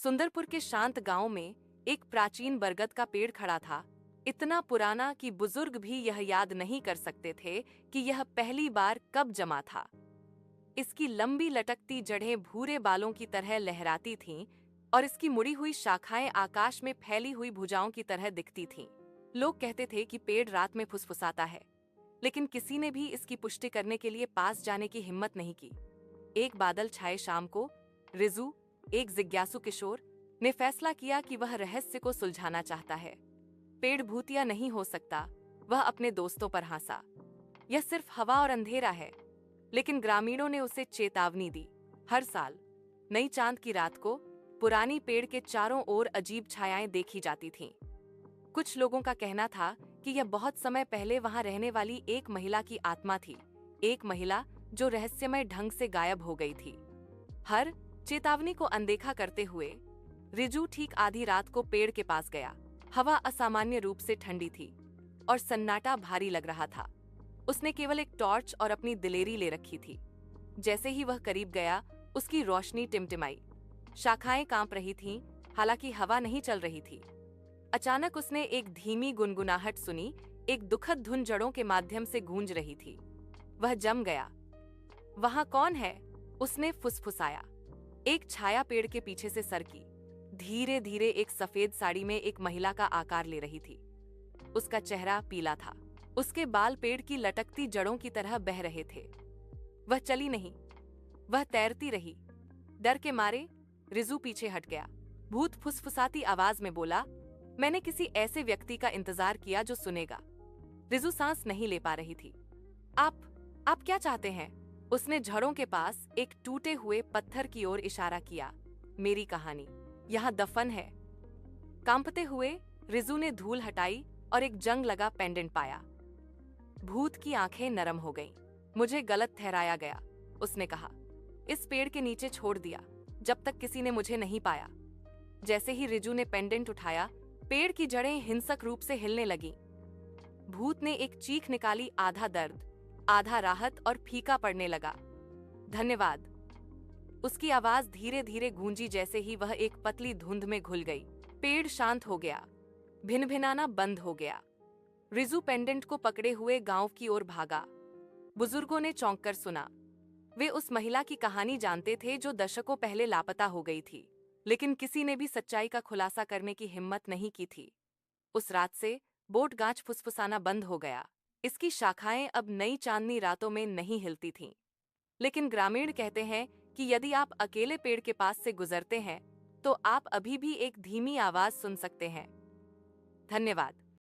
सुंदरपुर के शांत गांव में एक प्राचीन बरगद का पेड़ खड़ा था। इतना पुराना कि बुजुर्ग भी यह याद नहीं कर सकते थे कि यह पहली बार कब जमा था। इसकी लंबी लटकती जड़ें भूरे बालों की तरह लहराती थीं और इसकी मुड़ी हुई शाखाएं आकाश में फैली हुई भुजाओं की तरह दिखती थीं। लोग कहते थे कि पेड़ रात में फुसफुसाता है, लेकिन किसी ने भी इसकी पुष्टि करने के लिए पास जाने की हिम्मत नहीं की। एक बादल छाए शाम को रिजू, एक जिज्ञासु किशोर, ने फैसला किया कि वह रहस्य को सुलझाना चाहता है। पेड़ भूतिया नहीं हो सकता, वह अपने दोस्तों पर हंसा। यह सिर्फ हवा और अंधेरा है। लेकिन ग्रामीणों ने उसे चेतावनी दी। हर साल नई चांद की रात को पुरानी पेड़ के चारों ओर अजीब छायाएं देखी जाती थीं। कुछ लोगों का कहना था कि यह बहुत समय पहले वहां रहने वाली एक महिला की आत्मा थी, एक महिला जो रहस्यमय ढंग से गायब हो गई थी। हर चेतावनी को अनदेखा करते हुए रिजू ठीक आधी रात को पेड़ के पास गया। हवा असामान्य रूप से ठंडी थी और सन्नाटा भारी लग रहा था। उसने केवल एक टॉर्च और अपनी दिलेरी ले रखी थी। जैसे ही वह करीब गया, उसकी रोशनी टिमटिमाई। शाखाएं कांप रही थीं, हालांकि हवा नहीं चल रही थी। अचानक उसने एक धीमी गुनगुनाहट सुनी। एक दुखद धुन जड़ों के माध्यम से गूंज रही थी। वह जम गया। वहां कौन है? उसने फुसफुसाया। एक छाया पेड़ के पीछे से सरकी। धीरे धीरे एक सफेद साड़ी में एक महिला का आकार ले रही थी। उसका चेहरा पीला था। उसके बाल पेड़ की लटकती जड़ों की तरह बह रहे थे। वह चली नहीं, वह तैरती रही। डर के मारे रिजू पीछे हट गया। भूत फुसफुसाती आवाज में बोला, मैंने किसी ऐसे व्यक्ति का इंतजार किया जो सुनेगा। रिजू सांस नहीं ले पा रही थी। आप क्या चाहते हैं? उसने झड़ों के पास एक टूटे हुए पत्थर की ओर इशारा किया। मेरी कहानी यहाँ दफन है। कांपते हुए रिजू ने धूल हटाई और एक जंग लगा पेंडेंट पाया। भूत की आंखें नरम हो गईं। मुझे गलत ठहराया गया, उसने कहा। इस पेड़ के नीचे छोड़ दिया जब तक किसी ने मुझे नहीं पाया। जैसे ही रिजू ने पेंडेंट उठाया, पेड़ की जड़ें हिंसक रूप से हिलने लगीं। भूत ने एक चीख निकाली, आधा दर्द, आधा राहत, और फीका पड़ने लगा। धन्यवाद। उसकी आवाज धीरे धीरे गूंजी जैसे ही वह एक पतली धुंध में घुल गई। पेड़ शांत हो गया, भिनभिनाना बंद हो गया। रिजू पेंडेंट को पकड़े हुए गांव की ओर भागा। बुजुर्गों ने चौंक कर सुना। वे उस महिला की कहानी जानते थे जो दशकों पहले लापता हो गई थी, लेकिन किसी ने भी सच्चाई का खुलासा करने की हिम्मत नहीं की थी। उस रात से बोट गाछ फुसफुसाना बंद हो गया। इसकी शाखाएं अब नई चांदनी रातों में नहीं हिलती थीं। लेकिन ग्रामीण कहते हैं कि यदि आप अकेले पेड़ के पास से गुजरते हैं तो आप अभी भी एक धीमी आवाज सुन सकते हैं। धन्यवाद।